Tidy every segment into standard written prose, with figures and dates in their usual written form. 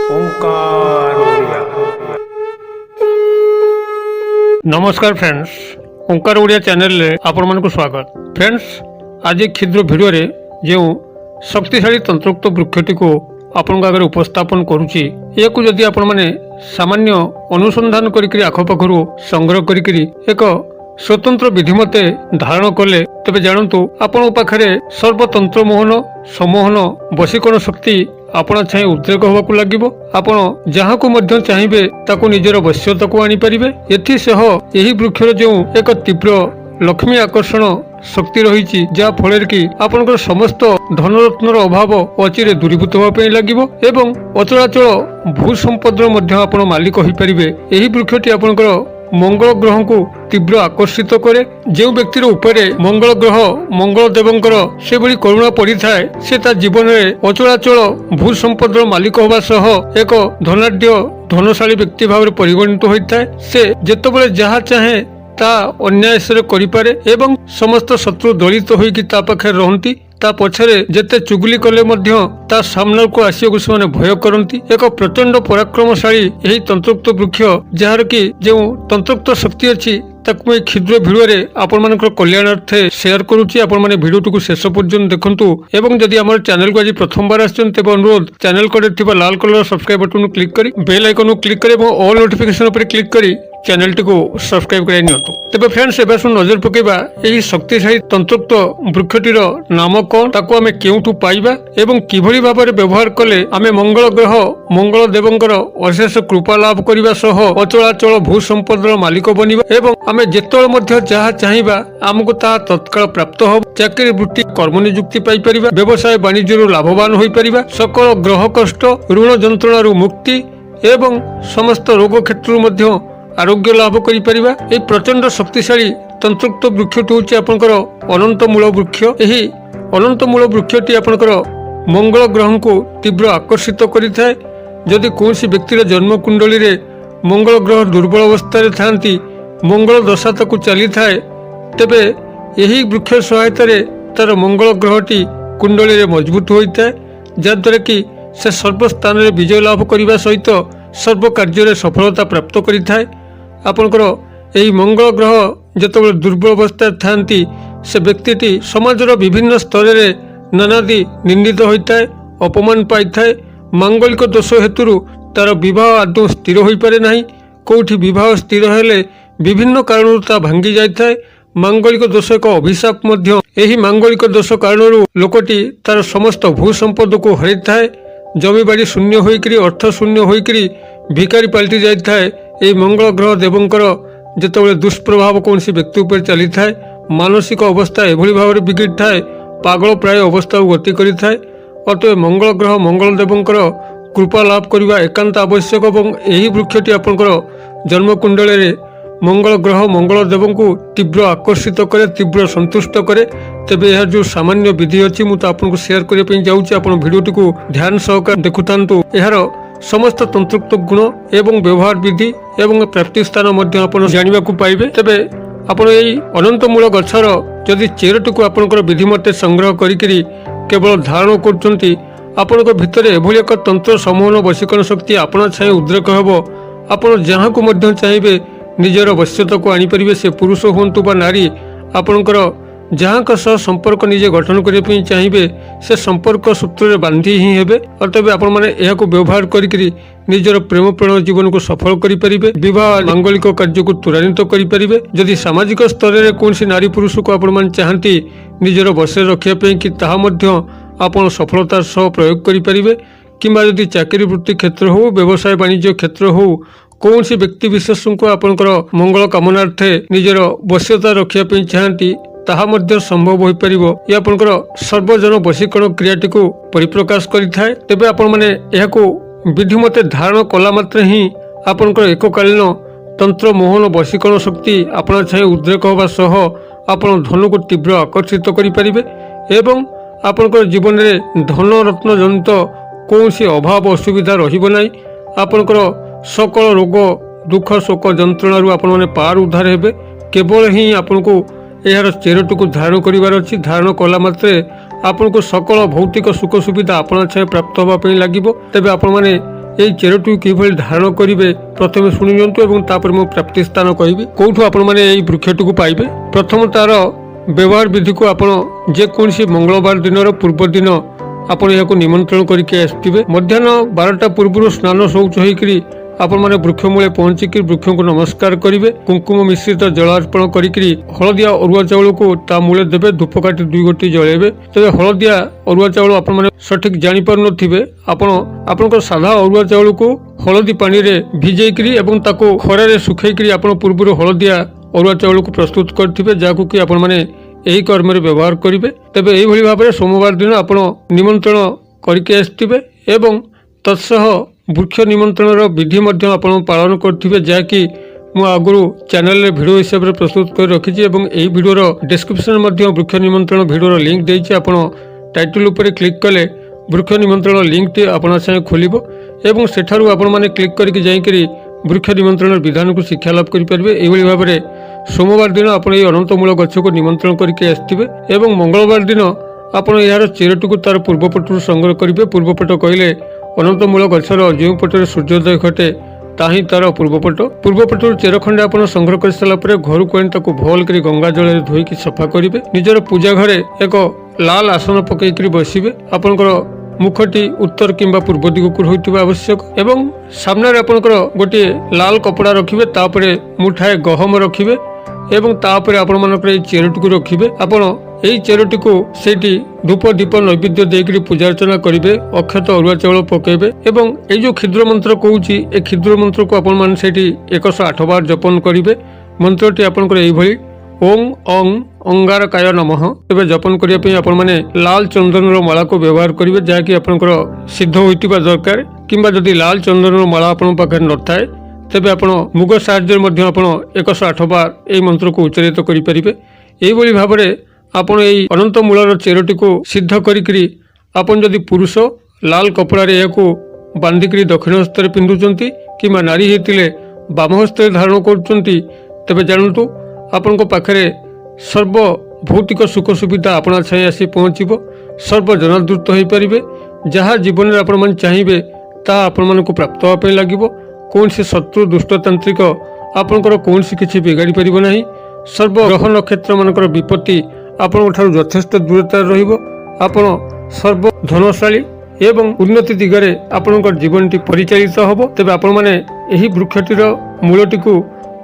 ओंकार ओडिया। नमस्कार फ्रेंड्स, ओंकार ओडिया चैनल रे आपण मानक स्वागत। फ्रेंड्स, आज एक क्षुद्र वीडियो रे जो शक्तिशाली तंत्रोक्त वृक्षटी को आपण आगे उपस्थापन करुच्ची, या जदि आपण माने सामान्य अनुसंधान करिकरी आखपाखरु संग्रह करिकरी एक स्वतंत्र विधि मते धारण कले तेबे जानतु आपण पाखरे सर्वतंत्र मोहन सम्मोहन वशीकरण शक्ति आपण छाई उद्रेक होबाकू लागिबो। आपण जहाकू मध्य चाहिबे ताकू निजर वश्यताकू आनी परिबे। एथि सह एही वृक्षर जो एक तीव्र लक्ष्मी आकर्षण शक्ति रही जहा फल कि आपनकर समस्त धनरत्नर अभाव अचिरे दूरीभूत होगा लगिबो एवं अचलाचल भू संपदर मध्य आपण मालिक होई परिबे। एही वृक्षटी आपनकर मंगल ग्रह को तीव्र आकर्षित करे। जो व्यक्तिर उपरे मंगल ग्रह मंगल देवंकर से बड़ी करुणा पड़ी थाए से ता जीवन में अचलाचल भू संपदर मालिक होगा सह एक धनाढ्य धनशाली व्यक्ति भाव परिगणित होता है। से जेतेबेले जहाँ चाहे ता अन्याय से करिपारे एवं समस्त शत्रु दलित होइकि ता पाखे रहंती। ता पछरे जेते चुगली कले मध्य ता सामना को आसिया से भय करती। एक प्रचंड पराक्रमशाली यही तंत्रोक्त वृक्ष जार कि जो तंत्रोक्त शक्ति अच्छी ताकू मैं क्षुद्र भिडियो रे आपण मानकर कल्याणार्थे शेयर करूची। आपण माने भिडियो को शेष पर्यंत देखंतु एवं जदि हमर चैनल को आज प्रथम बार आछन तेबे अनुरोध चैनल को थिबा लाल कलर सब्सक्राइब बटन क्लिक करी बेल आइकन क्लिक करी और ऑल नोटिफिकेशन पर क्लिक करी चैनल टी को सब्सक्राइब कराई नियंतु। तेबे फ्रेंड्स, एबे सुन नजर पकेबा एही शक्तिशाली तंत्रोक्त वृक्षटीर नाम कोन, ताकू आमे केउठु पाइबा एवं किभली भाबरे व्यवहार कले आमे मंगल ग्रह मंगल देवंकर अशेष कृपा लाभ करिबा सह अचलाचल भू संपदर मालिक बनिबा एवं आमे जेतोल मध्य जहा चाहिबा हमकु ता तत्काल प्राप्त हो। चाकरी वृत्ति कर्म नियुक्ति पाई परिबा, व्यवसाय वाणिज्य लाभवान होई परिबा, सकल ग्रह कष्ट ऋण जंत्रणारु मुक्ति एवं समस्त रोग क्षेत्र मध्य आरोग्य लाभ करि परिबा। ए प्रचंड शक्तिशाली तंत्रोक्त वृक्षटी होछि आपनकर अनंत मूल वृक्ष। एही अनंत मूल वृक्षटी आपनकर मंगल ग्रह को तीव्र आकर्षित करिथाय। जदि कोनसी व्यक्तिर जन्म कुंडली रे मंगल ग्रह दुर्बल अवस्था रे थांती, मंगल दशा ताकू चली थाए, तेबे यही वृक्ष सहायता रे तार मंगल ग्रहटी कुंडली रे मजबूत होइथाय, जद्वारा कि से सर्व स्थान रे विजय लाभ करिबा सहित सर्व कार्य रे सफलता प्राप्त करिथाय। आपनकर एही मंगल ग्रह जेतेबेले दुर्बल अवस्था थांती, से व्यक्तिटी समाजर विभिन्न स्तर रे नानादी निंदित होइथाय, अपमान पाइथाय। मांगलिक दोष हेतु तार विवाह आदौ स्थिर होई पारे नाही। कोठी विवाह स्थिर हेले विभिन्न कारणरू ता भांगी जाइथाय। मांगलिक दोष एक अभिशाप मध्य। एही मांगलिक दोष कारणरू लोकटी तार समस्त भू संपद को हरिथाय। जमी बाड़ी शून्य होइकरी अर्थ शून्य होइकरी भिकारी पलटि जाइथाय। एही मंगल ग्रह देवंकर जेतेबेले दुष्प्रभाव कोनसी व्यक्ति उपर चली थाए, मानसिक अवस्था एभली भाव बिगड़ी थाए, पागल प्राय अवस्था गति करिथाय। अतएव मंगल ग्रह मंगल देवंकर कृपा लाभ करने एकांत आवश्यक। यही वृक्षटी आपंकर जन्मकुंडली रे मंगल ग्रह मंगल देव को तीव्र आकर्षित करे, तीव्र संतुष्ट करे। तेबे यह जो सामान्य विधि अच्छी मुझे आपको शेयर करने जाऊँगी। आप भिडियोटी को ध्यान सहकार देखुतांतु। यार समस्त तंत्रोक्त गुण एवं व्यवहार विधि एवं प्राप्ति स्थान मध्य आप जाना पाइबे। तेबे आपण यही अनंत मूल गछर जदि चेरटी को आपंकर विधि मते संग्रह करी केवल धारण कर आपण भितर एभली एक तंत्र सम्मोहन वशीकरण शक्ति आपण छाई उद्रेक हेब। आपण जहाँ को मध्य चाहिए निजर वश्यता को आनीपर, से पुरुष हूँ बा नारी, आपणकर जहाँ का सह संपर्क निजे गठन करने चाहिए से संपर्क सूत्र बांधी ही हेबे। अतएव आपण माने यह व्यवहार करी निजर प्रेम प्रेम जीवन को सफल करें, विवाह मांगलिक कार्य को त्वरान्वित करें। जदि सामाजिक स्तर में कौन नारी पुरुष को आपण माने चाहती निजर बसे रखापी कि ताहा मध्य आपण सफलतार सह प्रयोग करें, किंबा यदि चाकरी वृत्ति क्षेत्र हो व्यवसाय वाणिज्य क्षेत्र हो कौन सी व्यक्ति विशेष को आपणकर मंगल कामनार्थे निजर वश्यता रखापी चाहती ताहा मध्य संभव हो पार। यह आपणकर सर्वजन वशीकरण क्रियाटी को परिप्रकाश करिथाय। तेबे आपण माने एहाको विधि मते धारण कला मात्र ही आपणकर एककालीन तंत्र मोहन वशीकरण शक्ति आपण छाई उद्रेक होगा सह आपण धन को तीव्र आकर्षित करि परिबे एवं आपणकर जीवन में धन रत्न जनित कौन सी अभाव असुविधा रहिबो नाही। आपणकर सकल रोग दुख शोक जंत्रणा आपण माने पार उद्धार हेबे। केवल ही आपण को यार चेरटी को धारण करिवार अछि। धारण कला मात्रे आपण को सकल भौतिक सुख सुविधा आपण छाए प्राप्त होबा पई लागिबो। तेबे आपण माने এই ଚେରଟିକୁ କିଭଳି ଧାରଣ କରିବେ ପ୍ରଥମେ ଶୁଣି ନିଅନ୍ତୁ ଏବଂ ତାପରେ ମୁଁ ପ୍ରାପ୍ତି ସ୍ଥାନ କହିବି କୋଉଠୁ ଆପଣମାନେ ଏହି ବୃକ୍ଷଟିକୁ ପାଇବେ। ପ୍ରଥମ ତାର ବ୍ୟବହାର ବିଧିକୁ ଆପଣ ଯେକୌଣସି ମଙ୍ଗଳବାର ଦିନର ପୂର୍ବ ଦିନ ଆପଣ ଏହାକୁ ନିମନ୍ତ୍ରଣ କରିକି ଆସିଥିବେ। ମଧ୍ୟାହ୍ନ 12ଟା ପୂର୍ବରୁ ସ୍ନାନ ଶୌଚ ହୋଇକରି ଆପଣମାନେ ବୃକ୍ଷ ମୂଳେ ପହଞ୍ଚିକି ବୃକ୍ଷକୁ ନମସ୍କାର କରିବେ। କୁଙ୍କୁମ ମିଶ୍ରିତ ଜଳ ଅର୍ପଣ କରିକି ହଳଦିଆ ଅରୁଆ ଚାଉଳକୁ ତା ମୂଳେ ଦେବେ। ଧୂପକାଠି 2 ଗୋଟି ଜଳାଇବେ। ତେବେ ହଳଦିଆ ଅରୁଆ ଚାଉଳ ଆପଣମାନେ ସଠିକ ଜାଣିପାରୁନଥିବେ, ଆପଣଙ୍କର ସାଧା ଅରୁଆ ଚାଉଳକୁ ହଳଦୀ ପାଣିରେ ଭିଜେଇକିରି ଏବଂ ତାକୁ ଖରାରେ ଶୁଖେଇକିରି ଆପଣ ପୂର୍ବରୁ ହଳଦିଆ ଅରୁଆ ଚାଉଳକୁ ପ୍ରସ୍ତୁତ କରିଥିବେ, ଯାହାକୁ କି ଆପଣମାନେ ଏହି କର୍ମରେ ବ୍ୟବହାର କରିବେ। ତେବେ ଏଇଭଳି ଭାବରେ ସୋମବାର ଦିନ ଆପଣ ନିମନ୍ତ୍ରଣ କରିକି ଆସିଥିବେ ଏବଂ ତତ୍ସହ ବୃକ୍ଷ ନିମନ୍ତ୍ରଣର ବିଧି ମଧ୍ୟ ଆପଣ ପାଳନ କରିଥିବେ, ଯାହାକି ମୁଁ ଆଗରୁ ଚ୍ୟାନେଲରେ ଭିଡ଼ିଓ ହିସାବରେ ପ୍ରସ୍ତୁତ କରି ରଖିଛି ଏବଂ ଏହି ଭିଡ଼ିଓର ଡେସ୍କ୍ରିପସନ୍ ମଧ୍ୟ ବୃକ୍ଷ ନିମନ୍ତ୍ରଣ ଭିଡ଼ିଓର ଲିଙ୍କ୍ ଦେଇଛି। ଆପଣ ଟାଇଟଲ ଉପରେ କ୍ଲିକ୍ କଲେ ବୃକ୍ଷ ନିମନ୍ତ୍ରଣ ଲିଙ୍କ୍ଟି ଆପଣଙ୍କ ସାଙ୍ଗେ ଖୋଲିବ ଏବଂ ସେଠାରୁ ଆପଣମାନେ କ୍ଲିକ୍ କରିକି ଯାଇକରି ବୃକ୍ଷ ନିମନ୍ତ୍ରଣର ବିଧାନକୁ ଶିକ୍ଷା ଲାଭ କରିପାରିବେ। ଏହିଭଳି ଭାବରେ ସୋମବାର ଦିନ ଆପଣ ଏହି ଅନନ୍ତମୂଳ ଗଛକୁ ନିମନ୍ତ୍ରଣ କରିକି ଆସିଥିବେ ଏବଂ ମଙ୍ଗଳବାର ଦିନ ଆପଣ ଏହାର ଚେରଟିକୁ ତାର ପୂର୍ବପଟରୁ ସଂଗ୍ରହ କରିବେ। ପୂର୍ବପଟ କହିଲେ ଅନନ୍ତମୂଳ ଗଛର ଯେଉଁ ପଟରେ ସୂର୍ଯ୍ୟୋଦୟ ଘଟେ ତାହା ହିଁ ତାର ପୂର୍ବପଟ। ପୂର୍ବପଟରୁ ଚେର ଖଣ୍ଡେ ଆପଣ ସଂଗ୍ରହ କରିସାରିଲା ପରେ ଘରକୁ ଆଣି ତାକୁ ଭଲ କରି ଗଙ୍ଗା ଜଳରେ ଧୋଇକି ସଫା କରିବେ। ନିଜର ପୂଜା ଘରେ ଏକ ଲାଲ ଆସନ ପକାଇକରି ବସିବେ। ଆପଣଙ୍କର ମୁଖଟି ଉତ୍ତର କିମ୍ବା ପୂର୍ବ ଦିଗକୁ ହୋଇଥିବା ଆବଶ୍ୟକ ଏବଂ ସାମ୍ନାରେ ଆପଣଙ୍କର ଗୋଟିଏ ଲାଲ କପଡ଼ା ରଖିବେ। ତାପରେ ମୁଠାଏ ଗହମ ରଖିବେ ଏବଂ ତାପରେ ଆପଣମାନଙ୍କର ଏହି ଚେରଟିକୁ ରଖିବେ। ଆପଣ ଏହି ଚେରଟିକୁ ସେଇଠି ଧୂପ ଦୀପ ନୈବେଦ୍ୟ ଦେଇକରି ପୂଜା ଅର୍ଚ୍ଚନା କରିବେ। ଅକ୍ଷତ ଅରୁଆ ଚାଉଳ ପକାଇବେ ଏବଂ ଏଇ ଯେଉଁ କ୍ଷୁଦ୍ର ମନ୍ତ୍ର କହୁଛି ଏ କ୍ଷୁଦ୍ର ମନ୍ତ୍ରକୁ ଆପଣମାନେ ସେଇଠି 108 ବାର ଜପନ କରିବେ। ମନ୍ତ୍ରଟି ଆପଣଙ୍କର ଏଇଭଳି ଓଂ ଅଂ ଅଙ୍ଗାରକାୟ ନମଃ। ତେବେ ଜପନ କରିବା ପାଇଁ ଆପଣମାନେ ଲାଲ ଚନ୍ଦନର ମାଳାକୁ ବ୍ୟବହାର କରିବେ, ଯାହାକି ଆପଣଙ୍କର ସିଦ୍ଧ ହୋଇଥିବା ଦରକାର କିମ୍ବା ଯଦି ଲାଲ ଚନ୍ଦନର ମାଳା ଆପଣଙ୍କ ପାଖରେ ନଥାଏ ତେବେ ଆପଣ ମୁଗ ସାହାଯ୍ୟରେ ମଧ୍ୟ ଆପଣ 108 ବାର ଏହି ମନ୍ତ୍ରକୁ ଉଚ୍ଚାରିତ କରିପାରିବେ। ଏହିଭଳି ଭାବରେ ଆପଣ ଏହି ଅନନ୍ତ ମୂଳର ଚେରଟିକୁ ସିଦ୍ଧ କରିକିରି ଆପଣ ଯଦି ପୁରୁଷ ଲାଲ କପଡ଼ାରେ ଏହାକୁ ବାନ୍ଧିକିରି ଦକ୍ଷିଣ ହସ୍ତରେ ପିନ୍ଧୁଛନ୍ତି କିମ୍ବା ନାରୀ ହେଇଥିଲେ ବାମ ହସ୍ତରେ ଧାରଣ କରୁଛନ୍ତି, ତେବେ ଜାଣନ୍ତୁ ଆପଣଙ୍କ ପାଖରେ ସର୍ବ ଭୌତିକ ସୁଖ ସୁବିଧା ଆପଣା ଛାଇ ଆସି ପହଞ୍ଚିବ। ସର୍ବ ଜନାଦୃତ ହୋଇପାରିବେ। ଯାହା ଜୀବନରେ ଆପଣମାନେ ଚାହିଁବେ ତାହା ଆପଣମାନଙ୍କୁ ପ୍ରାପ୍ତ ହେବା ପାଇଁ ଲାଗିବ। କୌଣସି ଶତ୍ରୁ ଦୁଷ୍ଟତାନ୍ତ୍ରିକ ଆପଣଙ୍କର କୌଣସି କିଛି ବିଗାଡ଼ି ପାରିବ ନାହିଁ। ସର୍ବ ଗ୍ରହ ନକ୍ଷତ୍ର ମାନଙ୍କର ବିପତ୍ତି ଆପଣଙ୍କ ଠାରୁ ଯଥେଷ୍ଟ ଦୂରତାରେ ରହିବ। ଆପଣ ସର୍ବ ଧନଶାଳୀ ଏବଂ ଉନ୍ନତି ଦିଗରେ ଆପଣଙ୍କର ଜୀବନଟି ପରିଚାଳିତ ହେବ। ତେବେ ଆପଣମାନେ ଏହି ବୃକ୍ଷଟିର ମୂଳଟିକୁ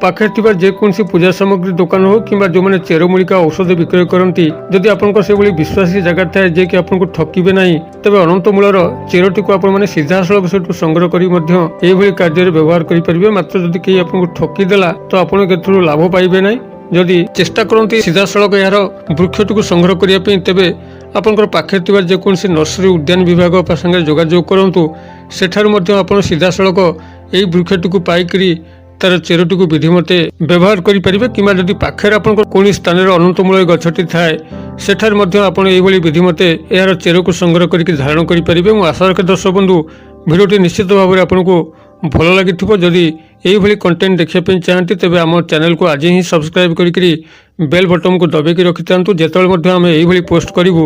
ପାଖରେ ଥିବା ଯେକୌଣସି ପୂଜା ସାମଗ୍ରୀ ଦୋକାନ ହେଉ କିମ୍ବା ଯେଉଁମାନେ ଚେରମୂଳିକା ଔଷଧ ବିକ୍ରୟ କରନ୍ତି, ଯଦି ଆପଣଙ୍କ ସେଭଳି ବିଶ୍ୱାସୀ ଜାଗା ଥାଏ ଯିଏକି ଆପଣଙ୍କୁ ଠକିବେ ନାହିଁ, ତେବେ ଅନନ୍ତ ମୂଳର ଚେରଟିକୁ ଆପଣମାନେ ସିଧାସଳଖ ସେଠୁ ସଂଗ୍ରହ କରି ମଧ୍ୟ ଏହିଭଳି କାର୍ଯ୍ୟରେ ବ୍ୟବହାର କରିପାରିବେ। ମାତ୍ର ଯଦି କେହି ଆପଣଙ୍କୁ ଠକିଦେଲା ତ ଆପଣ ଏଥିରୁ ଲାଭ ପାଇବେ ନାହିଁ। ଯଦି ଚେଷ୍ଟା କରନ୍ତି ସିଧାସଳଖ ଏହାର ବୃକ୍ଷଟିକୁ ସଂଗ୍ରହ କରିବା ପାଇଁ, ତେବେ ଆପଣଙ୍କର ପାଖରେ ଥିବା ଯେକୌଣସି ନର୍ସରୀ ଉଦ୍ୟାନ ବିଭାଗ ସାଙ୍ଗରେ ଯୋଗାଯୋଗ କରନ୍ତୁ। ସେଠାରୁ ମଧ୍ୟ ଆପଣ ସିଧାସଳଖ ଏହି ବୃକ୍ଷଟିକୁ ପାଇକରି ତାର ଚେରଟିକୁ ବିଧିମତେ ବ୍ୟବହାର କରିପାରିବେ କିମ୍ବା ଯଦି ପାଖରେ ଆପଣଙ୍କର କୌଣସି ସ୍ଥାନରେ ଅନନ୍ତମୂଳ ଗଛଟି ଥାଏ ସେଠାରେ ମଧ୍ୟ ଆପଣ ଏହିଭଳି ବିଧିମତେ ଏହାର ଚେରକୁ ସଂଗ୍ରହ କରିକି ଧାରଣ କରିପାରିବେ। ମୁଁ ଆଶା ରଖେ ଦର୍ଶକ ବନ୍ଧୁ ଭିଡ଼ିଓଟି ନିଶ୍ଚିତ ଭାବରେ ଆପଣଙ୍କୁ ଭଲ ଲାଗିଥିବ। ଯଦି এইভাবে কন্টেন্ট দেখা চাহান্তি তেবে আমার চ্যানেলকে আজ হি সবসক্রাইব করি বেল বটনকে দবাইকি রক্ষি থাকতু। যেতবে আমি এইভাবে পোস্ট করবু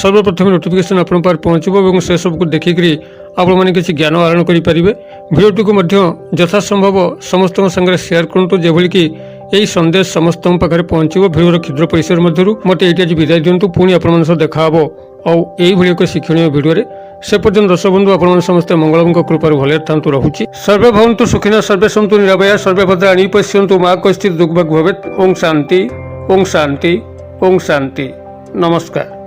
সর্বপ্রথমে নোটিফিকেশন আপনার পাখে পৌঁছব এবং সেসবুক দেখি আপনার কিছু জ্ঞান আহরণ করে পারে। ভিডিওটি যথাসম্ভব সমস্ত সাথে সেয়ার করতু যেভাবে কি এই সন্দেশ সমস্ত পাখে পৌঁছব। ভিডিওর ক্ষুদ্র পরিসর মধ্যে মতো এইটি আজ বিদায় দিও। পুঁ আপনার সহ দেখা হব এইভাবে এক শিক্ষণীয় ভিডিওরে। সে পর্যন্ত দর্শক বন্ধু আপনার সমস্ত মঙ্গলঙ্ক কৃপার ভালো থাকতু রহুছি। সর্বে ভবন্তু সুখিনা সর্বে সন্তু নিরাভয়া সর্বে ভদ্রাণী পশ্যন্তু মা কশ্চিৎ দুর্ভাগ্য ভবেৎ। ওং শান্তি ওং শান্তি ওং শান্তি। নমস্কার।